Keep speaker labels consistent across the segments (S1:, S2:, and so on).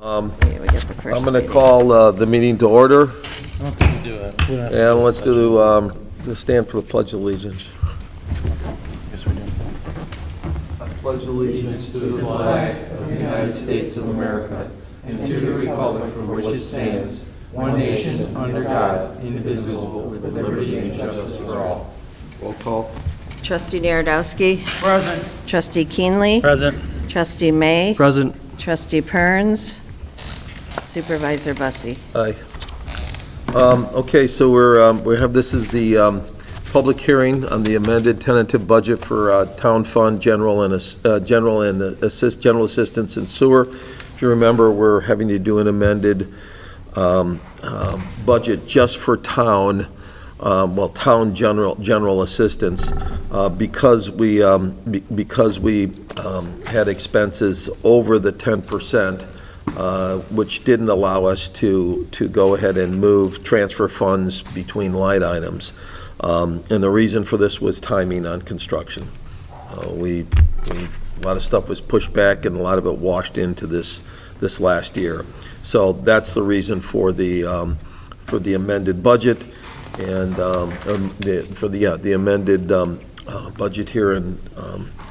S1: Okay, we get the first
S2: I'm going to
S1: reading.
S2: call the meeting to order,
S3: I don't think we do it. We don't have to
S2: and
S3: do
S2: let's
S3: it.
S2: do the stand for the Pledge of Allegiance.
S3: Yes, we do.
S2: Pledge allegiance to the flag of the United States of America and to the republic for which it stands, one nation, under God, indivisible, with liberty and justice for all. Roll call.
S1: Trustee Narodowski.
S3: Present.
S1: Trustee Keenley.
S3: Present.
S1: Trustee May.
S4: Present.
S1: Trustee Perns. Supervisor Bussie.
S2: Aye. Okay, so we have, this is the public hearing on the amended tentative budget for town fund, general assistance and sewer. If you remember, we're having to do an amended budget just for town, town general assistance, because we had expenses over the 10%. Which didn't allow us to go ahead and transfer funds between line items. And the reason for this was timing on construction. A lot of stuff was pushed back and a lot of it washed into this last year. So that's the reason for the amended budget and the amended budget here, and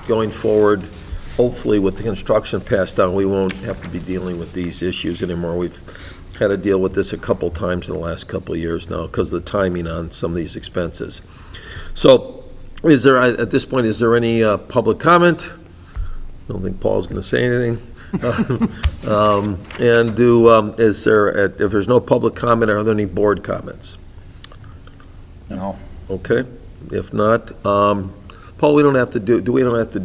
S2: going forward, hopefully with the construction passed on, we won't have to be dealing with these issues anymore. We've had to deal with this a couple times in the last couple of years now because of the timing on some of these expenses. So at this point, is there any public comment? I don't think Paul's going to say anything. If there's no public comment, are there any board comments?
S3: No.
S2: Okay, if not, Paul, we don't have to do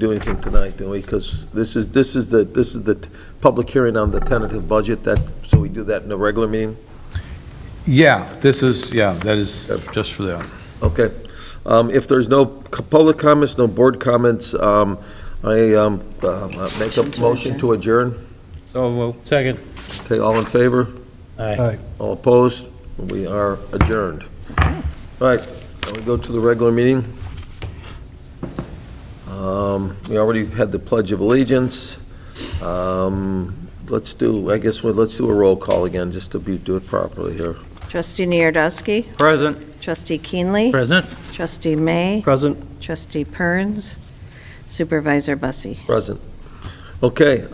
S2: anything tonight, do we? Because this is the public hearing on the tentative budget, so we do that in a regular meeting?
S4: That is just for that.
S2: Okay. If there's no public comments, no board comments, I make a motion to adjourn.
S3: Second.
S2: Okay, all in favor?
S3: Aye.
S2: All opposed? We are adjourned. All right, now we go to the regular meeting. We already had the Pledge of Allegiance. Let's do a roll call again, just to do it properly here.
S1: Trustee Narodowski.
S4: Present.
S1: Trustee Keenley.
S3: Present.
S1: Trustee May.
S4: Present.
S1: Trustee Perns. Supervisor Bussie.
S2: Present. Okay,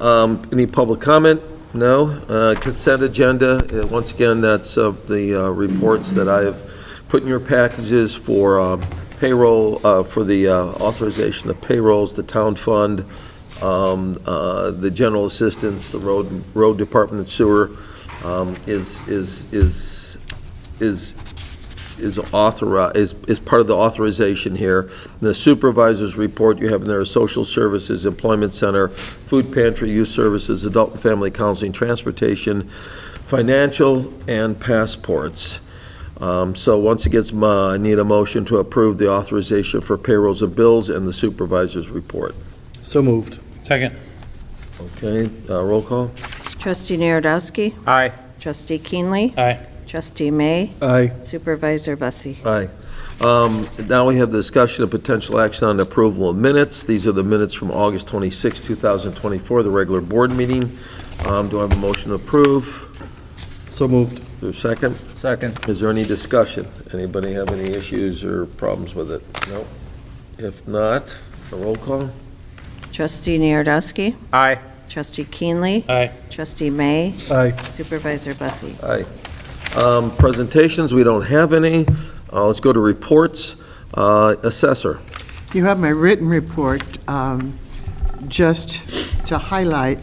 S2: any public comment? No. Consent agenda, once again, that's the reports that I have put in your packages for payroll, for the authorization of payrolls, the town fund, the general assistance, the road department and sewer, is part of the authorization here. The supervisor's report you have in there is social services, employment center, food pantry, youth services, adult and family counseling, transportation, financial, and passports. So once again, I need a motion to approve the authorization for payrolls and bills and the supervisor's report.
S4: So moved.
S3: Second.
S2: Okay, roll call?
S1: Trustee Narodowski.
S4: Aye.
S1: Trustee Keenley.
S3: Aye.
S1: Trustee May.
S4: Aye.
S1: Supervisor Bussie.
S2: Aye. Now we have the discussion of potential action on approval of minutes. These are the minutes from August 26, 2024, the regular board meeting. Do I have a motion to approve?
S4: So moved.
S2: Is there a second?
S4: Second.
S2: Is there any discussion? Anybody have any issues or problems with it? No? If not, a roll call?
S1: Trustee Narodowski.
S4: Aye.
S1: Trustee Keenley.
S3: Aye.
S1: Trustee May.
S4: Aye.
S1: Supervisor Bussie.
S2: Aye. Presentations, we don't have any. Let's go to reports. Assessor.
S5: You have my written report. Just to highlight,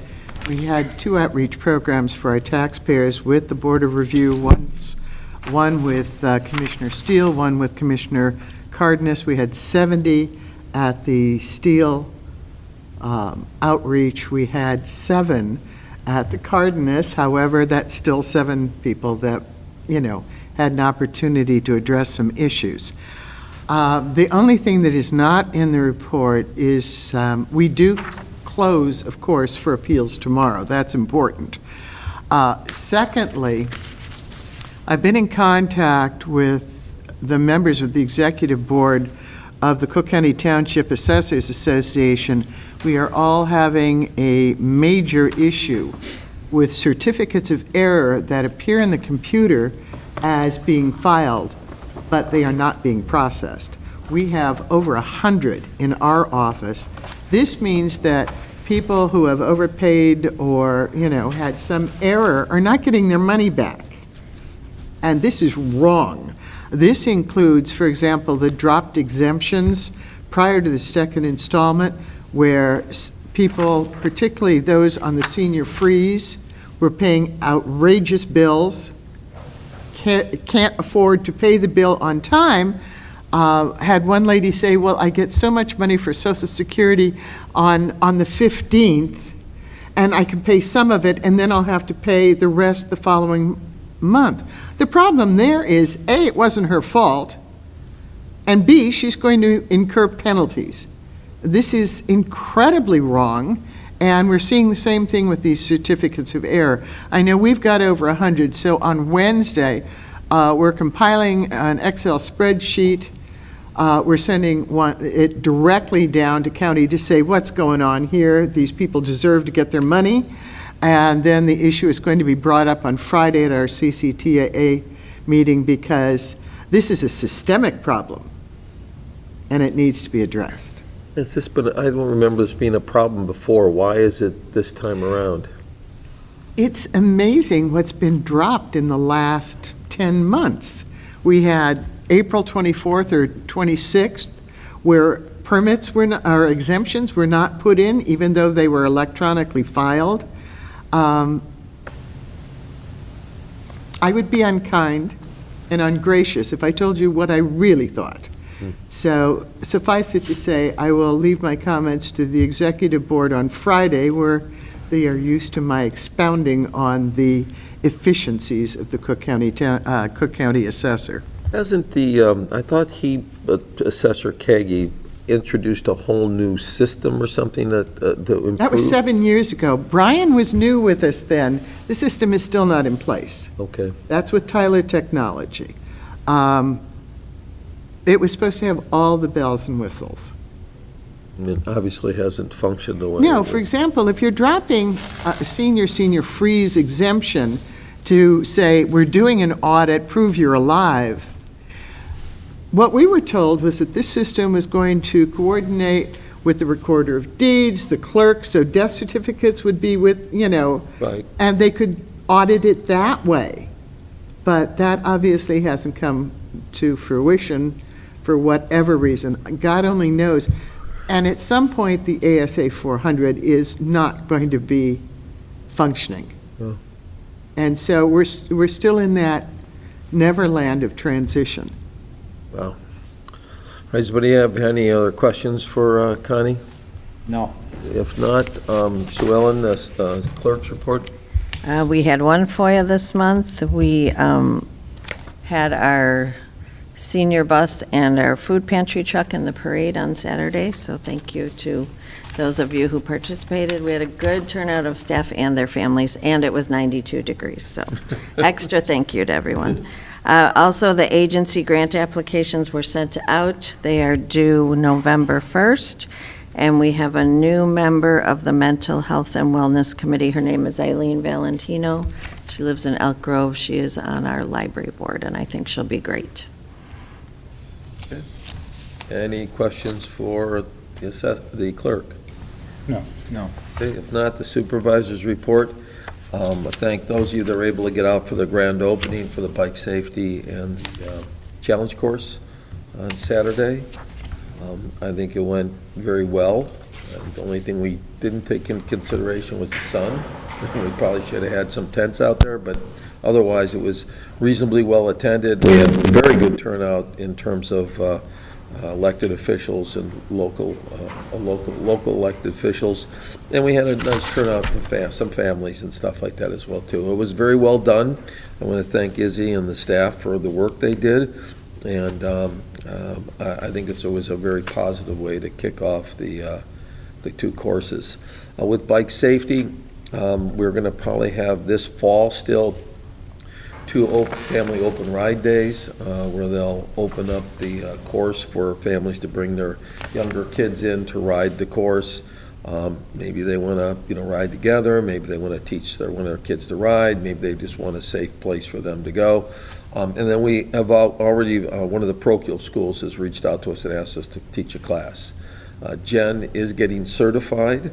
S5: we had 2 outreach programs for our taxpayers with the Board of Review, one with Commissioner Steele, one with Commissioner Cardenas. We had 70 at the Steele outreach. We had 7 at the Cardenas. However, that's still 7 people that, had an opportunity to address some issues. The only thing that is not in the report is we do close, of course, for appeals tomorrow. That's important. Secondly, I've been in contact with the members of the executive board of the Cook County Township Assessors Association. We are all having a major issue with certificates of error that appear in the computer as being filed, but they are not being processed. We have over 100 in our office. This means that people who have overpaid or, had some error are not getting their money back. And this is wrong. This includes, for example, the dropped exemptions prior to the second installment, where people, particularly those on the senior freeze, were paying outrageous bills, can't afford to pay the bill on time. Had one lady say, well, I get so much money for Social Security on the 15th, and I can pay some of it, and then I'll have to pay the rest the following month. The problem there is, A, it wasn't her fault, and B, she's going to incur penalties. This is incredibly wrong, and we're seeing the same thing with these certificates of error. I know we've got over 100, so on Wednesday, we're compiling an Excel spreadsheet. We're sending it directly down to county to say what's going on here. These people deserve to get their money. And then the issue is going to be brought up on Friday at our CCTAA meeting, because this is a systemic problem and it needs to be addressed.
S2: Has this been, I don't remember this being a problem before. Why is it this time around?
S5: It's amazing what's been dropped in the last 10 months. We had April 24th or 26th, where permits were not, or exemptions were not put in, even though they were electronically filed. I would be unkind and ungracious if I told you what I really thought. So suffice it to say, I will leave my comments to the executive board on Friday, where they are used to my expounding on the efficiencies of the Cook County assessor.
S2: Hasn't the, I thought Assessor Kagi introduced a whole new system or something to improve?
S5: That was 7 years ago. Brian was new with us then. The system is still not in place.
S2: Okay.
S5: That's with Tyler Technology. It was supposed to have all the bells and whistles.
S2: I mean, obviously hasn't functioned the way.
S5: No, for example, if you're dropping a senior freeze exemption to say, we're doing an audit, prove you're alive, what we were told was that this system was going to coordinate with the recorder of deeds, the clerk, so death certificates would be with,
S2: Right.
S5: and they could audit it that way. But that obviously hasn't come to fruition for whatever reason. God only knows. And at some point, the ASA 400 is not going to be functioning.
S2: Oh.
S5: And so we're still in that neverland of transition.
S2: Wow. Does anybody have any other questions for Connie?
S3: No.
S2: If not, Sue Ellen, the clerk's report.
S1: We had one FOIA this month. We had our senior bus and our food pantry truck in the parade on Saturday, so thank you to those of you who participated. We had a good turnout of staff and their families, and it was 92 degrees, so extra thank you to everyone. Also, the agency grant applications were sent out. They are due November 1st, and we have a new member of the Mental Health and Wellness Committee. Her name is Eileen Valentino. She lives in Elk Grove. She is on our library board, and I think she'll be great.
S2: Okay. Any questions for the clerk?
S3: No.
S2: Okay, if not, the supervisor's report. I thank those of you that were able to get out for the grand opening for the bike safety and challenge course on Saturday. I think it went very well. The only thing we didn't take into consideration was the sun. We probably should have had some tents out there, but otherwise it was reasonably well attended. We had very good turnout in terms of elected officials and local elected officials, and we had a nice turnout from some families and stuff like that as well too. It was very well done. I want to thank Izzy and the staff for the work they did, and I think it's always a very positive way to kick off the two courses. With bike safety, we're going to probably have this fall still 2 family open ride days where they'll open up the course for families to bring their younger kids in to ride the course. Maybe they want to, ride together, maybe they want to teach one of their kids to ride, maybe they just want a safe place for them to go. And then we have already, one of the parochial schools has reached out to us and asked us to teach a class. Jen is getting certified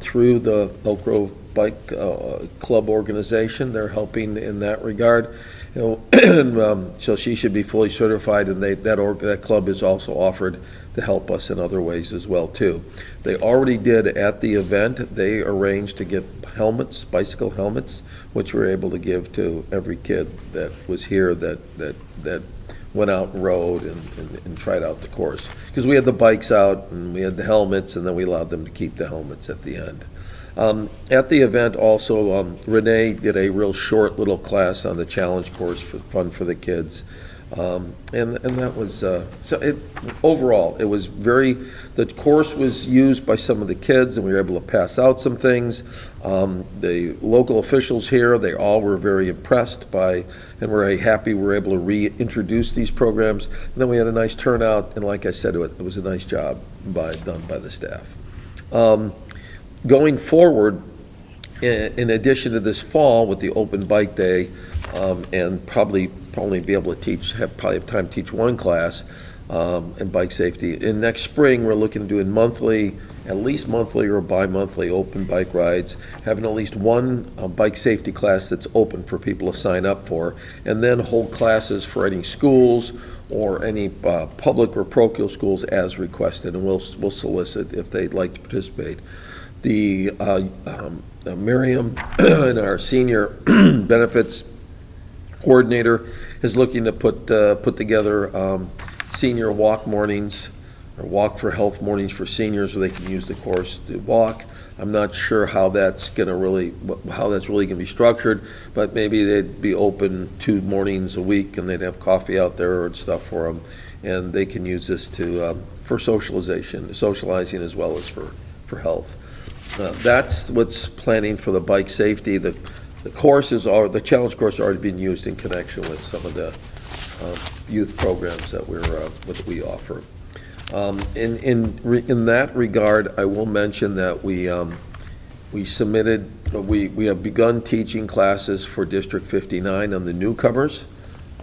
S2: through the Elk Grove Bike Club organization. They're helping in that regard. And, so she should be fully certified, and that club is also offered to help us in other ways as well, too. They already did at the event. They arranged to get helmets, bicycle helmets, which we were able to give to every kid that was here that went out and rode and tried out the course. Because we had the bikes out, and we had the helmets, and then we allowed them to keep the helmets at the end. At the event also, Renee did a real short little class on the challenge course for fun for the kids. And that was, overall, it was the course was used by some of the kids, and we were able to pass out some things. The local officials here, they all were very impressed by, and were very happy we were able to reintroduce these programs. And then we had a nice turnout, and like I said, it was a nice job done by the staff. Going forward, in addition to this fall with the open bike day, and probably be able to have time to teach one class in bike safety. In next spring, we're looking at doing at least monthly or bi-monthly open bike rides, having at least one bike safety class that's open for people to sign up for, and then hold classes for any schools or any public or parochial schools as requested, and we'll solicit if they'd like to participate. The Miriam and our senior benefits coordinator is looking to put together senior walk mornings, or walk for health mornings for seniors, so they can use the course to walk. I'm not sure how that's really going to be structured, but maybe they'd be open 2 mornings a week, and they'd have coffee out there and stuff for them, and they can use this for socializing as well as for health. That's what's planning for the bike safety. The challenge course has already been used in connection with some of the youth programs that we offer. In that regard, I will mention that we have begun teaching classes for District 59 on the newcomers,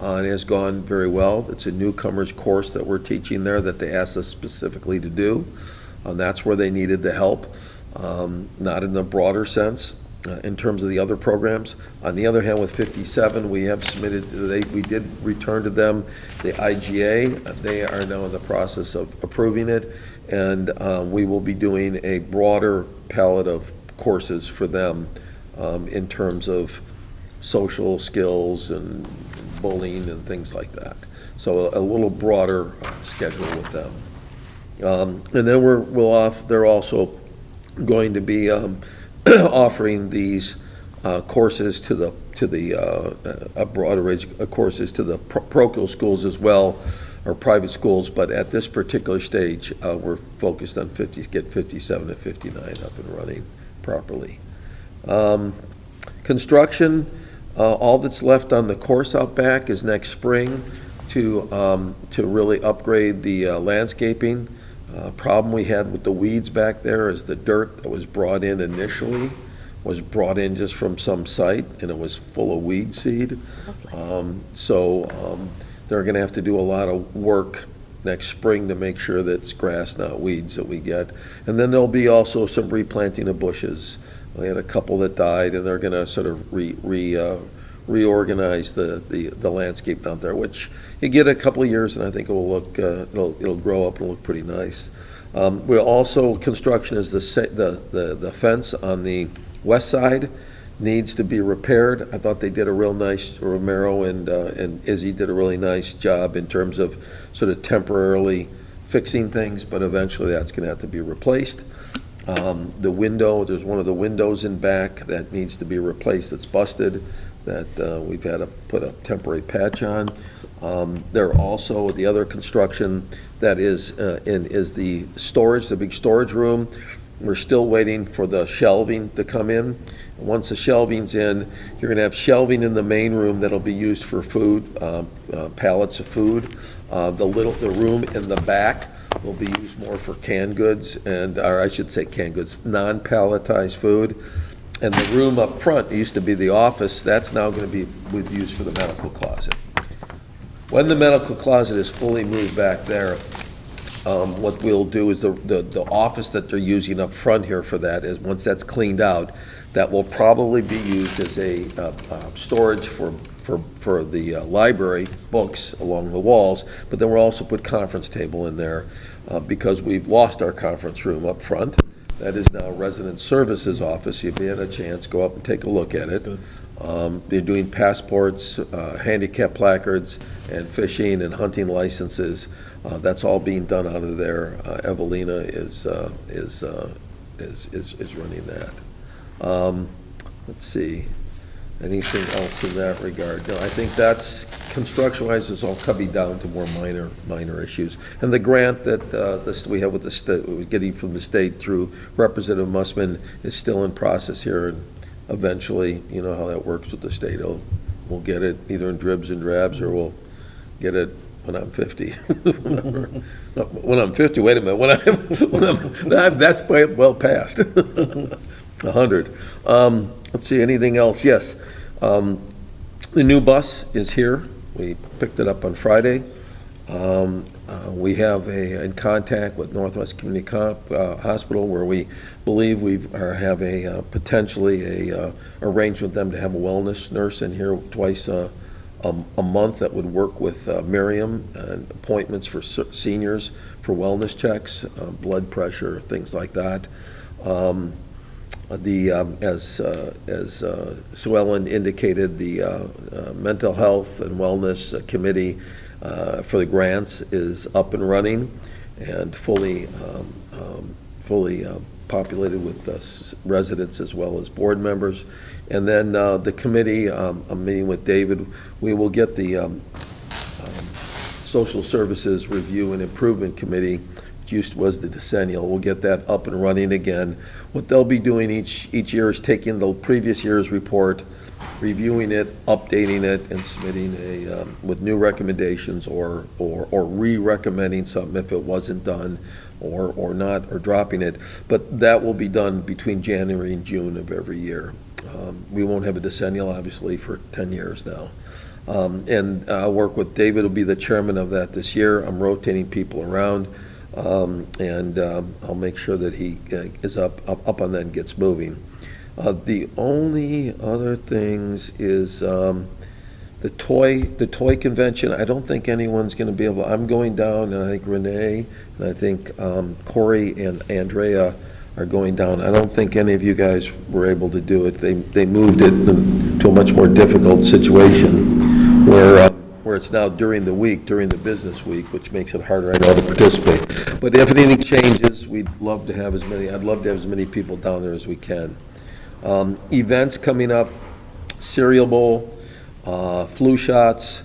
S2: and it has gone very well. It's a newcomers course that we're teaching there that they asked us specifically to do, and that's where they needed the help. Not in the broader sense in terms of the other programs. On the other hand, with 57, we have submitted, we did return to them the IGA. They are now in the process of approving it, and we will be doing a broader palette of courses for them in terms of social skills and bullying and things like that. So a little broader schedule with them. And then they're also going to be offering these courses to the courses to the parochial schools as well, or private schools. But at this particular stage, we're focused on get 57 and 59 up and running properly. Construction, all that's left on the course out back is next spring to really upgrade the landscaping. Problem we had with the weeds back there is the dirt that was brought in initially was brought in just from some site, and it was full of weed seed. So they're going to have to do a lot of work next spring to make sure that it's grass, not weeds, that we get. And then there'll be also some replanting of bushes. We had a couple that died, and they're going to sort of reorganize the landscape down there, which you get a couple of years, and I think it will look it'll grow up and look pretty nice. We'll also, construction is the fence on the west side needs to be repaired. I thought they did a real nice, Romero and Izzy did a really nice job in terms of sort of temporarily fixing things, but eventually that's going to have to be replaced. The window, there's one of the windows in back that needs to be replaced that's busted, that we've had to put a temporary patch on. There are also the other construction that is the storage, the big storage room. We're still waiting for the shelving to come in. Once the shelving's in, you're going to have shelving in the main room that'll be used for food, pallets of food. The room in the back will be used more for canned goods or I should say canned goods, non-palletized food. And the room up front, it used to be the office, that's now going to be used for the medical closet. When the medical closet is fully moved back there, what we'll do is the office that they're using up front here for that is, once that's cleaned out, that will probably be used as a storage for the library books along the walls, but then we'll also put conference table in there because we've lost our conference room up front. That is now Resident Services Office. If you had a chance, go up and take a look at it. They're doing passports, handicap placards, and fishing and hunting licenses. That's all being done out of there. Evelina is running that. Let's see, anything else in that regard? No, I think that's, construction-wise, is all coming down to more minor issues. And the grant that we have with the state, we're getting from the state through Representative Mussman is still in process here. And eventually, you know how that works with the state. We'll get it either in dribs and drabs, or we'll get it when I'm 50. When I'm 50, wait a minute, that's well past. 100. Let's see, anything else? Yes. The new bus is here. We picked it up on Friday. We have in contact with Northwest Community Hospital, where we believe we have potentially a arrangement with them to have a wellness nurse in here twice a month that would work with Miriam, and appointments for seniors for wellness checks, blood pressure, things like that. As Sue Ellen indicated, the Mental Health and Wellness Committee for the grants is up and running and fully populated with residents as well as board members. And then the committee, I'm meeting with David, we will get the Social Services Review and Improvement Committee, which was the decennial. We'll get that up and running again. What they'll be doing each year is taking the previous year's report, reviewing it, updating it, and submitting with new recommendations or re-recommending something if it wasn't done, or not, or dropping it. But that will be done between January and June of every year. We won't have a decennial, obviously, for 10 years now. And I'll work with David, will be the chairman of that this year. I'm rotating people around. And I'll make sure that he is up on that and gets moving. The only other things is the toy convention. I don't think anyone's going to be able. I'm going down, and I think Renee and I think Corey and Andrea are going down. I don't think any of you guys were able to do it. They moved it to a much more difficult situation where it's now during the week, during the business week, which makes it harder, I know, to participate. But if anything changes, we'd love to have I'd love to have as many people down there as we can. Events coming up, cereal bowl, flu shots,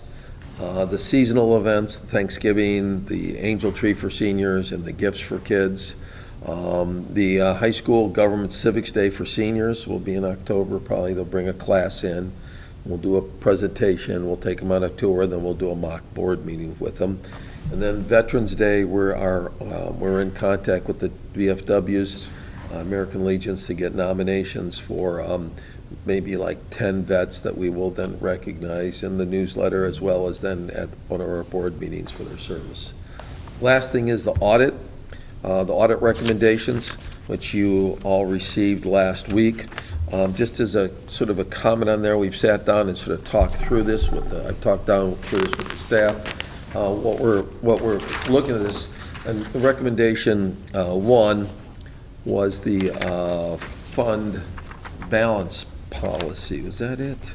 S2: the seasonal events, Thanksgiving, the Angel Tree for seniors, and the gifts for kids. The high school government civics day for seniors will be in October. Probably they'll bring a class in. We'll do a presentation, we'll take them on a tour, then we'll do a mock board meeting with them. And then Veterans Day, we're in contact with the VFWs, American Legions, to get nominations for maybe like 10 vets that we will then recognize in the newsletter, as well as then at one of our board meetings for their service. Last thing is the audit recommendations, which you all received last week. Just as a sort of a comment on there, we've sat down and sort of talked through this I've talked through this with the staff. What we're looking at this, and the recommendation one was the fund balance policy. Was that it?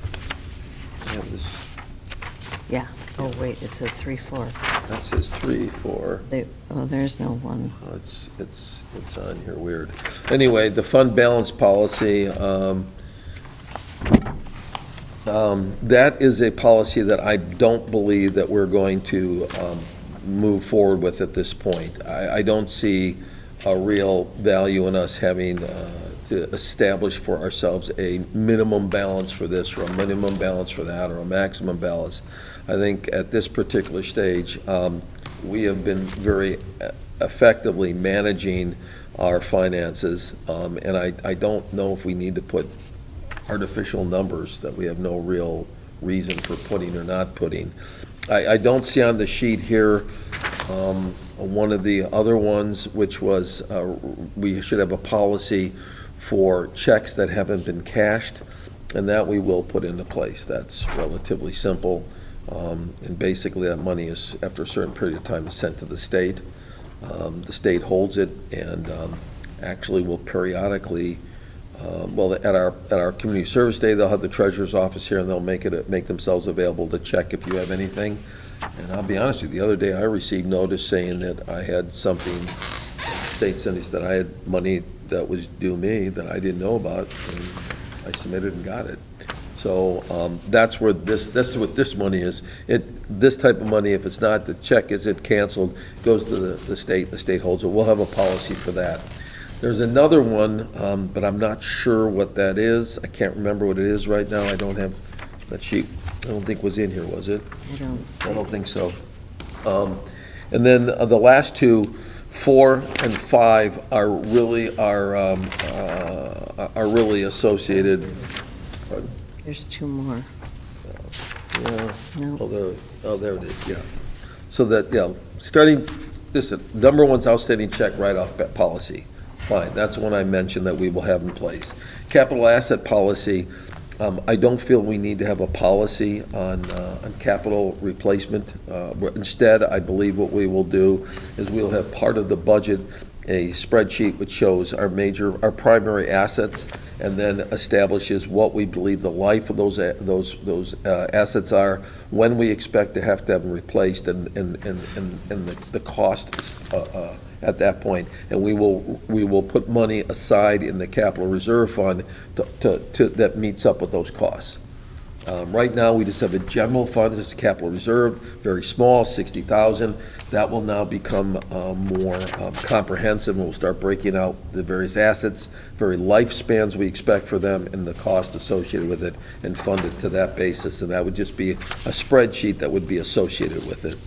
S1: Yeah. Oh, wait, it's a 3-4.
S2: That says 3-4.
S1: There's no one.
S2: Oh, it's on here weird. Anyway, the fund balance policy, that is a policy that I don't believe that we're going to move forward with at this point. I don't see a real value in us having to establish for ourselves a minimum balance for this, or a minimum balance for that, or a maximum balance. I think at this particular stage, we have been very effectively managing our finances, and I don't know if we need to put artificial numbers that we have no real reason for putting or not putting. I don't see on the sheet here one of the other ones, which was we should have a policy for checks that haven't been cashed, and that we will put into place. That's relatively simple, and basically that money is, after a certain period of time, is sent to the state. The state holds it and actually will periodically, at our community service day, they'll have the treasurer's office here and they'll make themselves available to check if you have anything. And I'll be honest with you, the other day I received notice saying that I had something, state sent us that I had money that was due me that I didn't know about, and I submitted and got it. So that's what this money is. This type of money, if it's not, the check isn't canceled, goes to the state holds it. We'll have a policy for that. There's another one, but I'm not sure what that is. I can't remember what it is right now. I don't have that sheet. I don't think was in here, was it? I don't think so. And then the last two, 4 and 5, are really associated.
S1: There's 2 more.
S2: Yeah.
S1: No.
S2: Oh, there it is, yeah. So that, starting, listen, number 1's outstanding check write-off policy. Fine, that's one I mentioned that we will have in place. Capital asset policy, I don't feel we need to have a policy on capital replacement. Instead, I believe what we will do is we'll have part of the budget, a spreadsheet which shows our primary assets, and then establishes what we believe the life of those assets are, when we expect to have them replaced, and the cost at that point. And we will put money aside in the capital reserve fund that meets up with those costs. Right now, we just have a general fund, it's a capital reserve, very small, $60,000. That will now become more comprehensive, and we'll start breaking out the various assets, very lifespans we expect for them, and the cost associated with it, and fund it to that basis. And that would just be a spreadsheet that would be associated with it.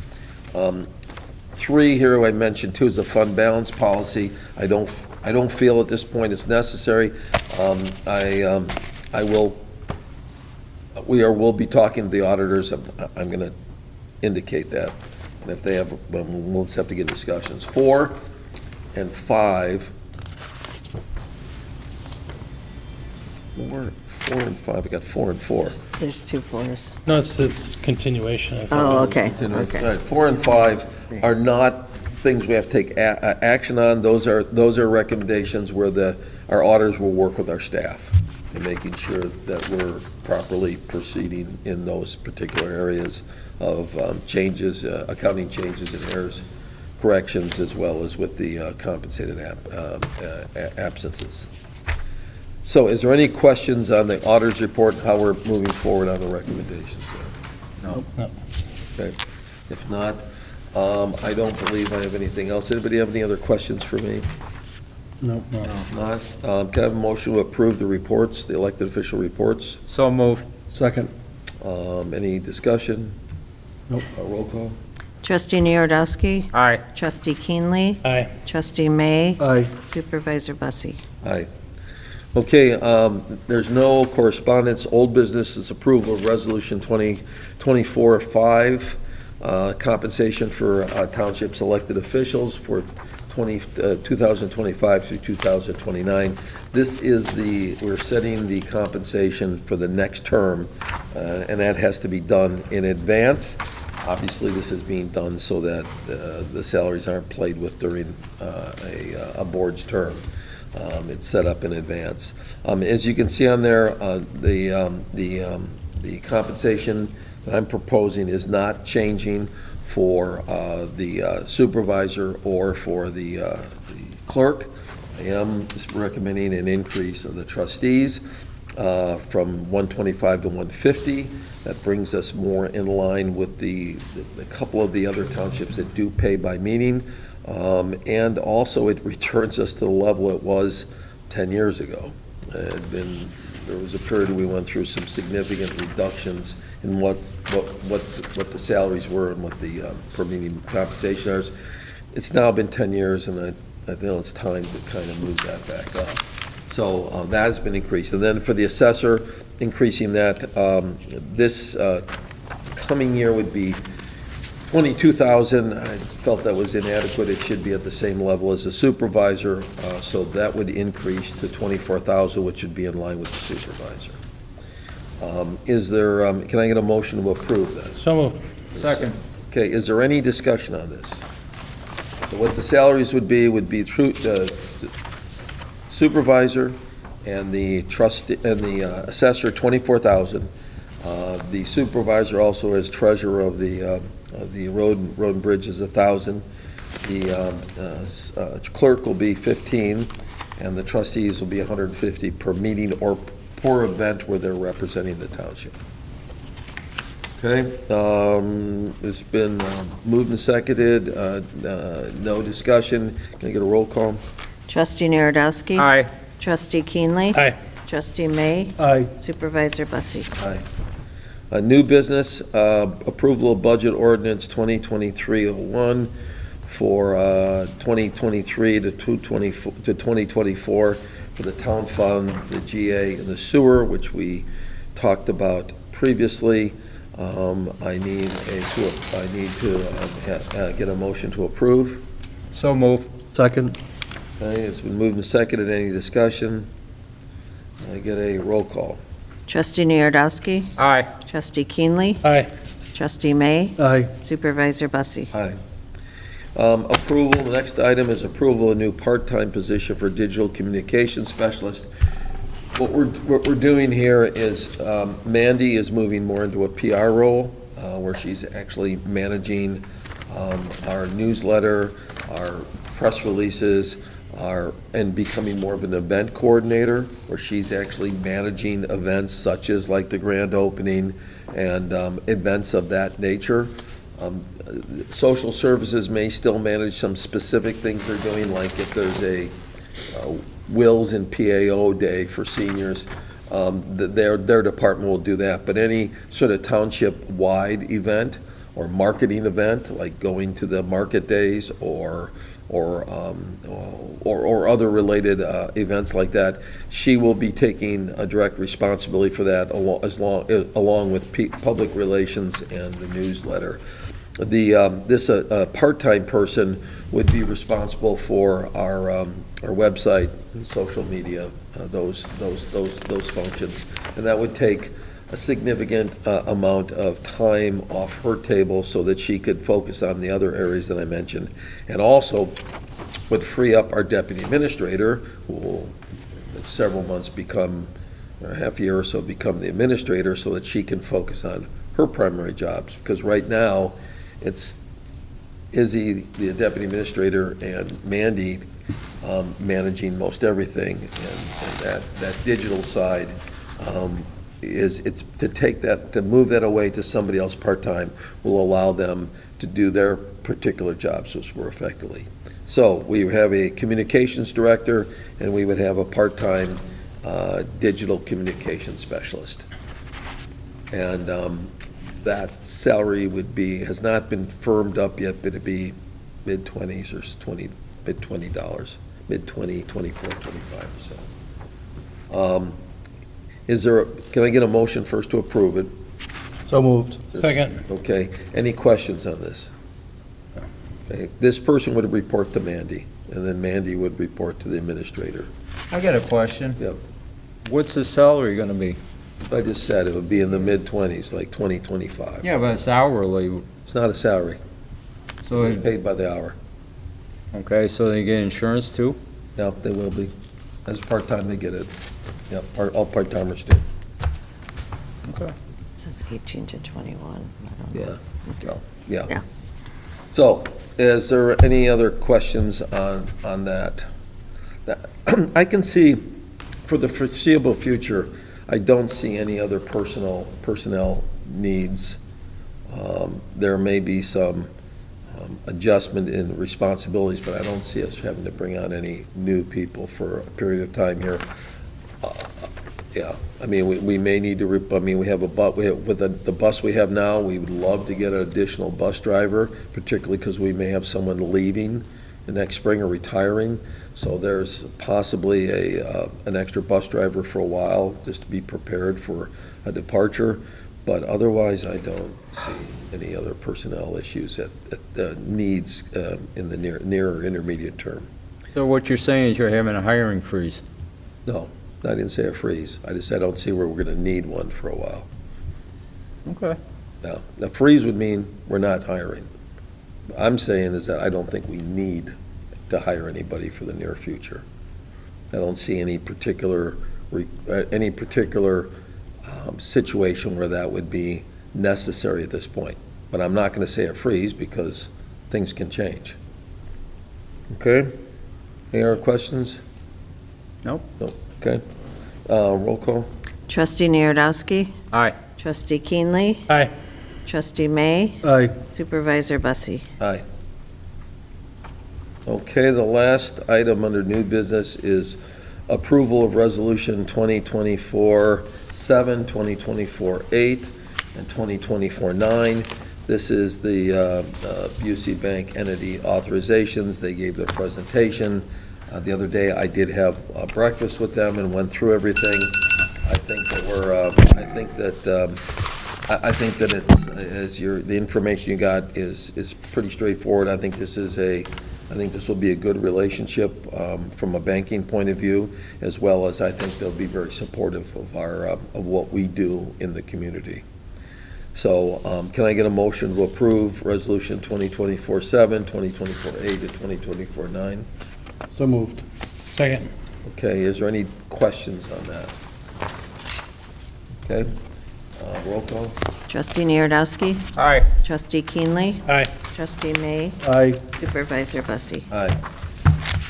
S2: 3 here I mentioned too is the fund balance policy. I don't feel at this point it's necessary. We'll be talking to the auditors. I'm going to indicate that. And if they have, we'll just have to get discussions. 4 and 5. 4 and 5. I got 4 and 4.
S1: There's 2 4s.
S3: No, it's continuation. I thought.
S1: Oh, okay.
S2: All right, 4 and 5 are not things we have to take action on. Those are recommendations where our auditors will work with our staff in making sure that we're properly proceeding in those particular areas of changes, accounting changes and errors, corrections, as well as with the compensated absences. So is there any questions on the auditor's report, how we're moving forward on the recommendations there?
S3: No.
S2: Okay. If not, I don't believe I have anything else. Anybody have any other questions for me?
S3: No.
S2: If not, can I have a motion to approve the reports, the elected official reports?
S4: So moved. Second.
S2: Any discussion?
S3: Nope.
S2: Roll call?
S1: Trustee Narodowski.
S4: Aye.
S1: Trustee Keenley.
S3: Aye.
S1: Trustee May.
S4: Aye.
S1: Supervisor Bussie.
S2: Aye. Okay, there's no correspondence. Old business is approval of Resolution 2024-5, compensation for Township's elected officials for 2025 through 2029. This is we're setting the compensation for the next term, and that has to be done in advance. Obviously, this is being done so that the salaries aren't played with during a board's term. It's set up in advance. As you can see on there, the compensation that I'm proposing is not changing for the supervisor or for the clerk. I am recommending an increase of the trustees from 125 to 150. That brings us more in line with the couple of the other townships that do pay by meeting. And also it returns us to the level it was 10 years ago. there was a period we went through some significant reductions in what the salaries were and what the per meeting compensation is. It's now been 10 years, and I feel it's time to kind of move that back up. So that has been increased. And then for the assessor, increasing that, this coming year would be $22,000. I felt that was inadequate. It should be at the same level as the supervisor, so that would increase to $24,000, which would be in line with the supervisor. Is there, can I get a motion to approve that?
S3: So moved.
S4: Second.
S2: Okay, is there any discussion on this? So what the salaries would be through the supervisor and the trustee and the assessor, $24,000. The supervisor also is treasurer of the road and bridge is $1,000. The clerk will be $15,000, and the trustees will be $150 per meeting or per event where they're representing the township. Okay, it's been moved and seconded, no discussion. Can I get a roll call?
S1: Trustee Narodowski.
S6: Aye.
S1: Trustee Keenley.
S3: Aye.
S1: Trustee May.
S4: Aye.
S1: Supervisor Bussie.
S2: Aye. New business, approval of budget ordinance 2023-01 for 2023 to 2024 for the town fund, the GA, and the sewer, which we talked about previously. I need to get a motion to approve.
S6: So move.
S4: Second.
S2: Okay, it's been moved and seconded. Any discussion? I get a roll call.
S1: Trustee Narodowski.
S6: Aye.
S1: Trustee Keenley.
S3: Aye.
S1: Trustee May.
S4: Aye.
S1: Supervisor Bussie.
S2: Aye. Approval, the next item is approval of a new part-time position for digital communication specialist. What we're doing here is Mandy is moving more into a PR role where she's actually managing our newsletter, our press releases, and becoming more of an event coordinator, where she's actually managing events such as like the grand opening and events of that nature. Social services may still manage some specific things they're doing, like if there's a Wills and PAO day for seniors, their department will do that. But any sort of township-wide event or marketing event, like going to the market days or other related events like that, she will be taking a direct responsibility for that, along with public relations and the newsletter. This part-time person would be responsible for our website and social media, those functions, and that would take a significant amount of time off her table so that she could focus on the other areas that I mentioned, and also would free up our deputy administrator, who will in several months or a half year or so become the administrator, so that she can focus on her primary jobs, because right now it's Izzy, the deputy administrator, and Mandy managing most everything, and that digital side it's to move that away to somebody else part-time will allow them to do their particular jobs more effectively. So we have a communications director, and we would have a part-time digital communications specialist. And that salary has not been firmed up yet, but it'd be mid-20s or $20, mid-20, 24, 25 or so. Can I get a motion first to approve it?
S4: So moved.
S3: Second.
S2: Okay, any questions on this? Okay, this person would report to Mandy, and then Mandy would report to the administrator.
S6: I got a question.
S2: Yep.
S6: What's the salary gonna be?
S2: I just said it would be in the mid-20s, like 20, 25.
S6: Yeah, but it's hourly,
S2: It's not a salary,
S6: so,
S2: it's paid by the hour.
S6: okay, so they get insurance too?
S2: Yep, they will be. As part-time, they get it. Yep, all part-timers do.
S6: Okay.
S1: It says 18 to 21. I don't know.
S2: Yeah. Yeah.
S1: Yeah.
S2: So, is there any other questions on that? I can see, for the foreseeable future, I don't see any other personnel needs. There may be some adjustment in responsibilities, but I don't see us having to bring on any new people for a period of time here. Yeah, I mean, we may need to, I mean, we have with the bus we have now, we would love to get an additional bus driver, particularly because we may have someone leaving the next spring or retiring. So there's possibly an extra bus driver for a while, just to be prepared for a departure. But otherwise, I don't see any other personnel issues that needs in the near or intermediate term.
S6: So what you're saying is you're having a hiring freeze?
S2: No, I didn't say a freeze. I just said I don't see where we're going to need one for a while.
S6: Okay.
S2: Now, a freeze would mean we're not hiring. What I'm saying is that I don't think we need to hire anybody for the near future. I don't see any particular situation where that would be necessary at this point. But I'm not going to say a freeze because things can change. Okay? Any other questions?
S6: Nope.
S2: No. Okay. Roll call.
S1: Trustee Narodowski,
S6: Aye.
S1: Trustee Keenley,
S3: Aye.
S1: Trustee May,
S4: Aye.
S1: Supervisor Bussie.
S2: Aye. Okay, the last item under new business is approval of Resolution 2024-7, 2024-8, and 2024-9. This is the Busey Bank entity authorizations. They gave their presentation. The other day, I did have breakfast with them and went through everything. I think that it's, the information you got is pretty straightforward. I think this will be a good relationship from a banking point of view, as well as I think they'll be very supportive of of what we do in the community. So can I get a motion to approve Resolution 2024-7, 2024-8, and 2024-9?
S4: So moved.
S3: Second.
S2: Okay, is there any questions on that? Okay, roll call.
S1: Trustee Narodowski,
S6: Aye.
S1: Trustee Keenley,
S3: Aye.
S1: Trustee May,
S4: Aye.
S1: Supervisor Bussie.
S2: Aye.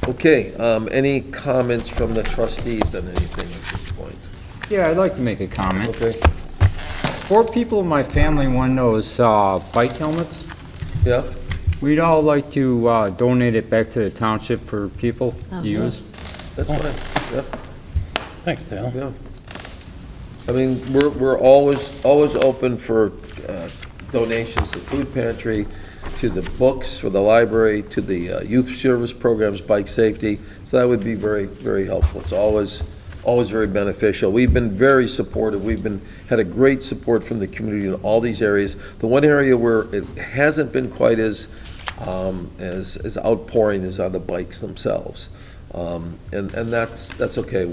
S2: Okay, any comments from the trustees on anything at this point?
S6: Yeah, I'd like to make a comment.
S2: Okay,
S6: 4 people in my family want those bike helmets.
S2: yeah,
S6: We'd all like to donate it back to the township for people
S1: Oh,
S6: to use.
S2: that's fine, yeah.
S3: Thanks, Dale.
S2: Yeah. I mean, we're always open for donations to food pantry, to the books for the library, to the youth service programs, bike safety. So that would be very, very helpful. It's always very beneficial. We've been very supportive. Had a great support from the community in all these areas. The one area where it hasn't been quite as outpouring is on the bikes themselves. And that's okay.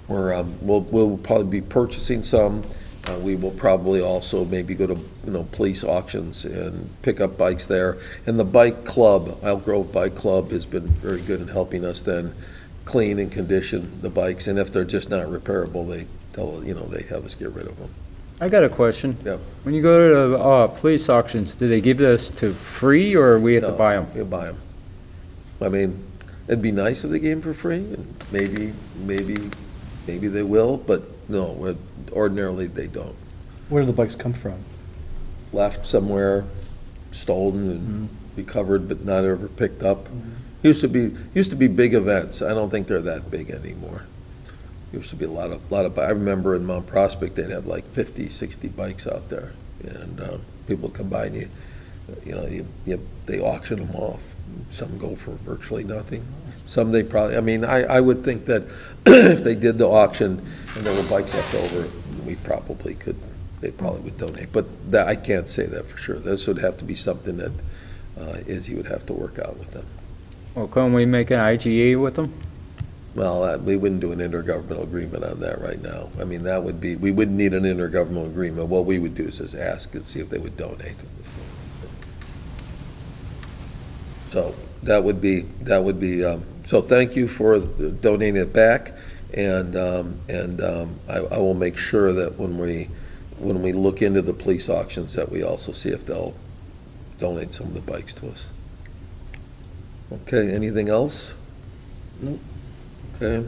S2: We'll probably be purchasing some. We will probably also maybe go to, police auctions and pick up bikes there. And the bike club, Elk Grove Bike Club, has been very good in helping us then clean and condition the bikes. And if they're just not repairable, they they have us get rid of them.
S6: I got a question.
S2: Yep.
S6: When you go to the police auctions, do they give this to free or we have to
S2: No,
S6: buy them?
S2: You buy them. I mean, it'd be nice if they gave them for free, and maybe they will, but no, ordinarily they don't.
S4: Where do the bikes come from?
S2: Left somewhere, stolen and recovered, but not ever picked up. Used to be big events. I don't think they're that big anymore. Used to be a lot of. I remember in Mount Prospect, they'd have like 50, 60 bikes out there, and people come by and they auction them off. Some go for virtually nothing. Some they probably. I mean, I would think that if they did the auction and there were bikes left over, we probably could. They probably would donate, but I can't say that for sure. This would have to be something that Izzy would have to work out with them.
S6: Well, can we make an IGA with them?
S2: Well, we wouldn't do an intergovernmental agreement on that right now. I mean, we wouldn't need an intergovernmental agreement. What we would do is just ask and see if they would donate. So that would be, so thank you for donating it back. And I will make sure that when we look into the police auctions, that we also see if they'll donate some of the bikes to us. Okay, anything else?
S4: Nope.
S2: Okay,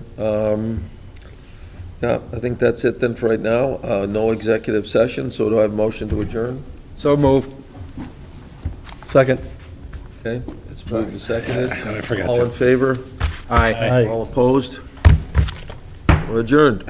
S2: yeah, I think that's it then for right now. No executive session, so do I have a motion to adjourn?
S6: So moved.
S4: Second.
S2: Okay, it's moved and seconded.
S3: I forgot
S2: All
S3: to.
S2: in favor?
S6: Aye.
S4: Aye.
S2: All opposed? We're adjourned.